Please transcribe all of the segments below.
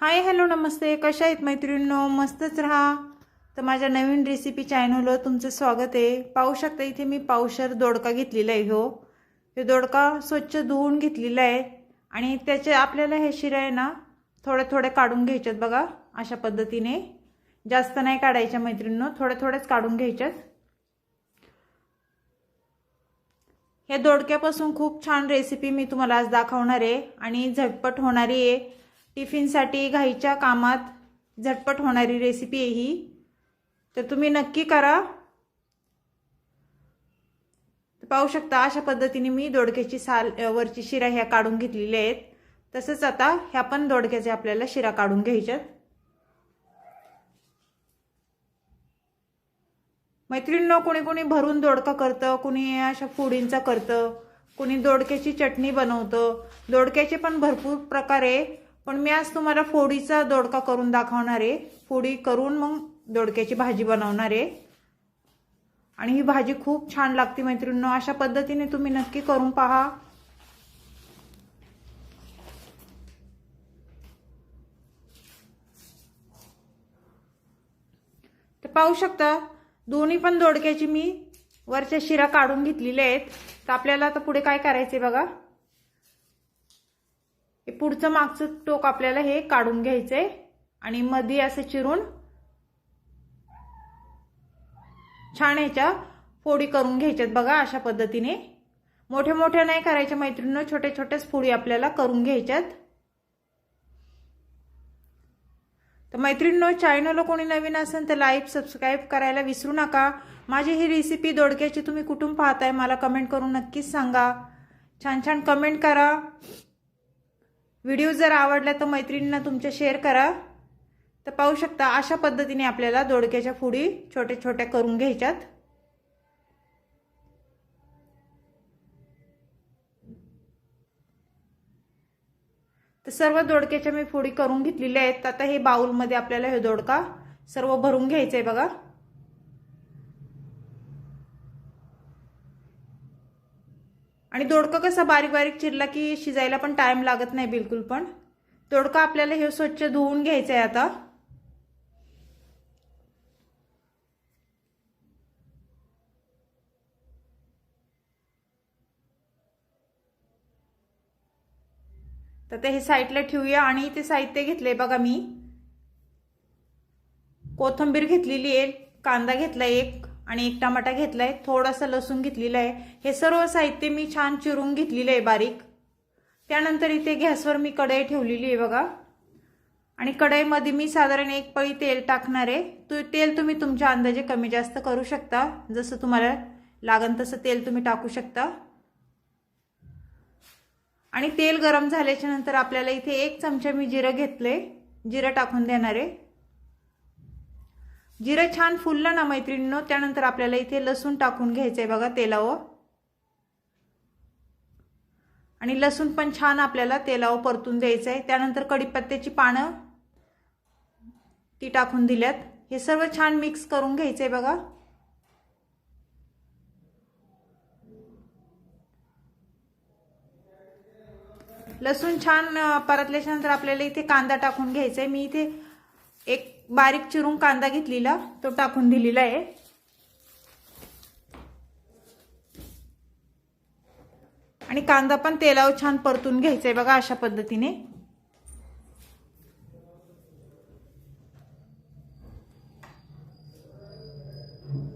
Hi hello नमस्ते, कशा आहेत मैत्रिणींनो? मस्तच राहा. तर माझ्या नवीन रेसिपी चॅनलवर तुमचं स्वागत आहे. पाहू शकता इथे मी पावशर दोडका घेतलेला आहे. हे दोडका स्वच्छ धुवून घेतलेला आहे आणि त्याचे आपल्याला हे शिरा आहे ना थोडे थोडे काढून घ्यायच्यात बघा. अशा पद्धतीने जास्त नाही काढायच्या मैत्रिणींनो, थोडे थोडेच काढून घ्यायच्यात. हे दोडक्यापासून खूप छान रेसिपी मी तुम्हाला आज दाखवणार आहे आणि झटपट होणारी आहे. टिफिनसाठी घाईच्या कामात झटपट होणारी रेसिपी आहे ही, तर तुम्ही नक्की करा. पाहू शकता अशा पद्धतीने मी दोडक्याची साल वरची शिरा ह्या काढून घेतलेल्या आहेत. तसंच आता ह्या पण दोडक्याचे आपल्याला शिरा काढून घ्यायच्यात. मैत्रिणींनो, कोणी कोणी भरून दोडका करतं, कोणी अशा फोडींचा करतं, कोणी दोडक्याची चटणी बनवतं. दोडक्याचे पण भरपूर प्रकार आहे, पण मी आज तुम्हाला फोडीचा दोडका करून दाखवणार आहे. फोडी करून मग दोडक्याची भाजी बनवणार आहे आणि ही भाजी खूप छान लागते मैत्रिणींनो. अशा पद्धतीने तुम्ही नक्की करून पहा. तर पाहू शकता दोन्ही पण दोडक्याची मी वरच्या शिरा काढून घेतलेल्या आहेत. तर आपल्याला आता पुढे काय करायचंय बघा. हे पुढचं मागचं टोक आपल्याला हे काढून घ्यायचंय आणि मध्ये असं चिरून छान ह्याच्या फोडी करून घ्यायच्यात बघा. अशा पद्धतीने मोठ्या मोठ्या नाही करायच्या मैत्रिणींनो, छोटे छोटेच फोडी आपल्याला करून घ्यायच्यात. तर मैत्रिणींनो, चॅनलला कोणी नवीन असेल तर लाईक सबस्क्राईब करायला विसरू नका. माझी ही रेसिपी दोडक्याची तुम्ही कुठून पाहताय मला कमेंट करून नक्कीच सांगा. छान छान कमेंट करा. व्हिडिओ जर आवडला तर मैत्रिणींना तुमच्या शेअर करा. तर पाहू शकता अशा पद्धतीने आपल्याला दोडक्याच्या फोडी छोट्या छोट्या करून घ्यायच्यात. तर सर्व दोडक्याच्या मी फोडी करून घेतलेल्या आहेत. आता हे बाउल मध्ये आपल्याला हे दोडका सर्व भरून घ्यायचंय बघा. आणि दोडका कसा बारीक बारीक चिरला की शिजायला पण टाइम लागत नाही बिलकुल पण. दोडका आपल्याला हे स्वच्छ धुवून घ्यायचंय आता. तर हे साईडला ठेवूया आणि इथे साहित्य घेतलंय बघा. मी कोथिंबीर घेतलेली आहे, कांदा घेतलाय एक आणि एक टमाटा घेतलाय, थोडासा लसूण घेतलेला आहे. हे सर्व साहित्य मी छान चिरून घेतलेले आहे बारीक. त्यानंतर इथे गॅसवर मी कढई ठेवलेली आहे बघा आणि कढईमध्ये मी साधारण एक पळी तेल टाकणार आहे. तेल तुम्ही तुमच्या अंदाजे कमी जास्त करू शकता, जसं तुम्हाला लागेल तसं तेल तुम्ही टाकू शकता. आणि तेल गरम झाल्याच्या नंतर आपल्याला इथे एक चमचा मी जिरं घेतले, जिरं टाकून देणार आहे. जिरं छान फुललं ना मैत्रिणींनो, त्यानंतर आपल्याला इथे लसूण टाकून घ्यायचंय बघा तेलावर. आणि लसूण पण छान आपल्याला तेलावर परतून द्यायचंय. त्यानंतर कढीपत्त्याची पानं ती टाकून दिल्यात. हे सर्व छान मिक्स करून घ्यायचंय बघा. लसूण छान परतल्याच्या नंतर आपल्याला इथे कांदा टाकून घ्यायचा आहे. मी इथे एक बारीक चिरून कांदा घेतलेला तो टाकून दिलेला आहे. आणि कांदा पण तेलावर छान परतून घ्यायचा आहे बघा. अशा पद्धतीने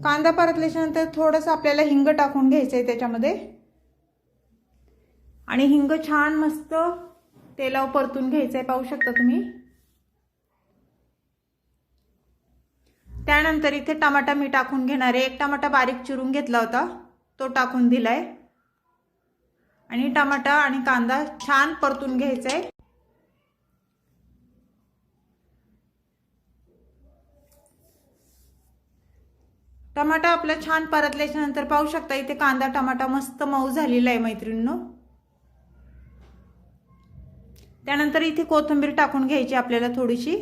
कांदा परतल्याच्या नंतर थोडंसं आपल्याला हिंग टाकून घ्यायचं आहे त्याच्यामध्ये. आणि हिंग छान मस्त तेलावर परतून घ्यायचंय, पाहू शकता तुम्ही. त्यानंतर इथे टमाटा मी टाकून घेणार आहे. एक टमाटा बारीक चिरून घेतला होता तो टाकून दिलाय. आणि टमाटा आणि कांदा छान परतून घ्यायचा आहे. टमाटा आपला छान परतल्याच्या नंतर पाहू शकता इथे कांदा टमाटा मस्त मऊ झालेला आहे मैत्रिणींनो. त्यानंतर इथे कोथिंबीर टाकून घ्यायची आपल्याला थोडीशी.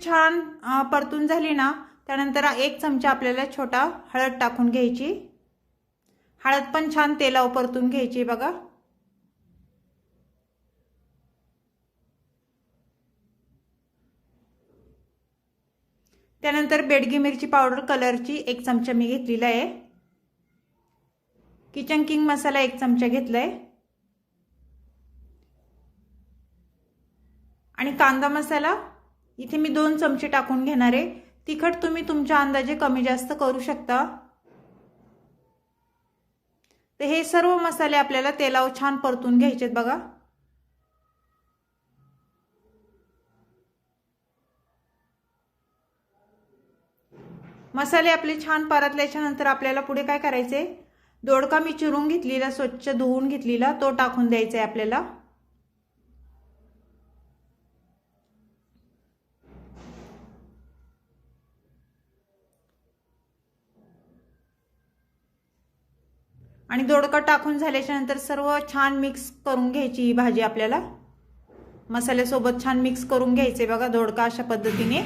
छान परतून झाली ना त्यानंतर 1 चमचा आपल्याला छोटा हळद टाकून घ्यायची। हळद पण छान तेलावर परतून घ्यायची बघा। त्यानंतर बेडगी मिरची पावडर कलरची 1 चमचा मी घेतलेला आहे। किचन किंग मसाला 1 चमचा घेतलाय आणि कांदा मसाला इथे मी 2 चमचे टाकून घेणार आहे। तिखट तुम्ही तुमच्या अंदाजे कमी जास्त करू शकता। तर हे सर्व मसाले आपल्याला तेलावर छान परतून घ्यायचेत बघा। मसाले आपले छान परतल्याच्या नंतर आपल्याला पुढे काय करायचे, दोडका मी चिरून घेतलेला, स्वच्छ धुवून घेतलेला, तो टाकून द्यायचा आहे आपल्याला। आणि दोडका टाकून झाल्याच्या नंतर सर्व छान मिक्स करून घ्यायची ही भाजी आपल्याला। मसाल्यासोबत छान मिक्स करून घ्यायचे बघा दोडका अशा पद्धतीने।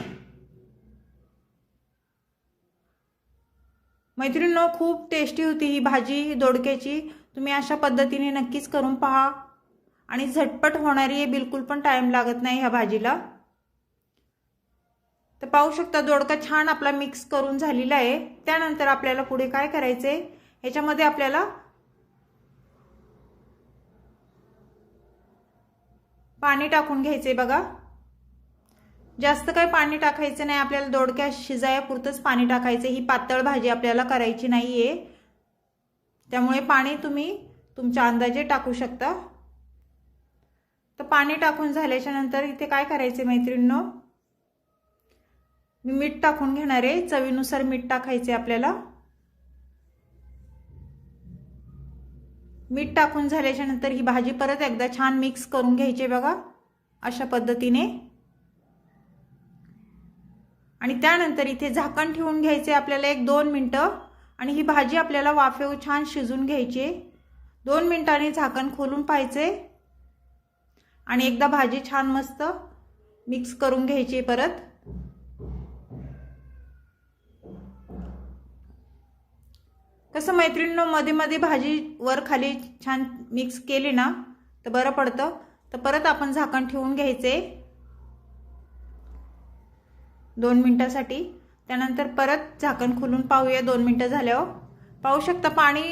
मैत्रिणींनो, खूप टेस्टी होती ही भाजी दोडक्याची। तुम्ही अशा पद्धतीने नक्कीच करून पहा आणि झटपट होणारी आहे, बिलकुल पण टाइम लागत नाही ह्या भाजीला। तर पाहू शकता दोडका छान आपला मिक्स करून झालेला आहे। त्यानंतर आपल्याला पुढे काय करायचे, ह्याच्यामध्ये आपल्याला पाणी टाकून घ्यायचे बघा। जास्त काही पाणी टाकायचं नाही आपल्याला, दोडक्या शिजायपुरतच पाणी टाकायचे। ही पातळ भाजी आपल्याला करायची नाहीये, त्यामुळे पाणी तुम्ही तुमच्या अंदाजे टाकू शकता। तर पाणी टाकून झाल्याच्या नंतर इथे काय करायचे मैत्रिणींनो, मी मीठ टाकून घेणार आहे। चवीनुसार मीठ टाकायचे आपल्याला। मीठ टाकून झाल्याच्या नंतर ही भाजी परत एकदा छान मिक्स करून घ्यायची बघा अशा पद्धतीने। आणि त्यानंतर इथे झाकण ठेवून घ्यायचे आपल्याला 1-2 मिनिटं आणि ही भाजी आपल्याला वाफेवर छान शिजून घ्यायची। 2 मिनिटांनी झाकण खोलून पाहायचे आणि एकदा भाजी छान मस्त मिक्स करून घ्यायची परत। कसं मैत्रिणींनो, मध्ये मध्ये भाजी वर खाली छान मिक्स केली ना तर बरं पडतं। तर परत आपण झाकण ठेवून घ्यायचे 2 मिनिटांसाठी। त्यानंतर परत झाकण खोलून पाहूया 2 मिनिटं झाल्यावर। पाहू शकता पाणी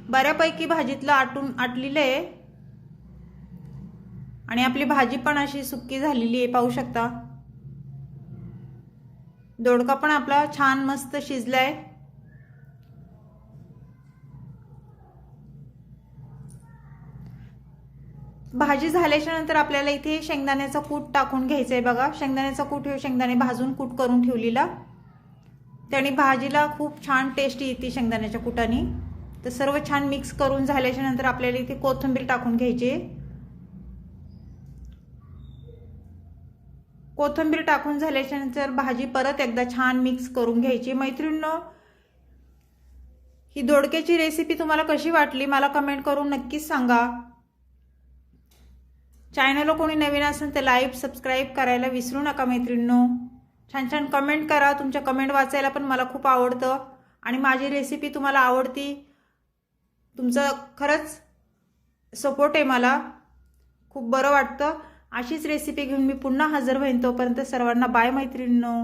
बऱ्यापैकी भाजीतलं आटलेलं आहे आणि आपली भाजी पण अशी सुक्की झालेली आहे। पाहू शकता दोडका पण आपला छान मस्त शिजलाय। भाजी झाल्याच्या नंतर आपल्याला इथे शेंगदाण्याचा कूट टाकून घ्यायचा आहे बघा। शेंगदाण्याचा कूट हे शेंगदाणे भाजून कूट करून ठेवलेला, त्याने भाजीला खूप छान टेस्ट येते शेंगदाण्याच्या कुटाने। तर सर्व छान मिक्स करून झाल्याच्या नंतर आपल्याला इथे कोथिंबीर टाकून घ्यायची। कोथिंबीर टाकून झाल्याच्या नंतर भाजी परत एकदा छान मिक्स करून घ्यायची। मैत्रिणींनो, ही दोडक्याची रेसिपी तुम्हाला कशी वाटली मला कमेंट करून नक्कीच सांगा। चॅनलला कोणी नवीन असेल तर लाईक सबस्क्राईब करायला विसरू नका मैत्रिणींनो। छान छान कमेंट करा, तुमच्या कमेंट वाचायला पण मला खूप आवडतं आणि माझी रेसिपी तुम्हाला आवडती, तुमचं खरंच सपोर्ट आहे मला, खूप बरं वाटतं। अशीच रेसिपी घेऊन मी पुन्हा हजर होईन। तोपर्यंत सर्वांना बाय मैत्रिणींनो।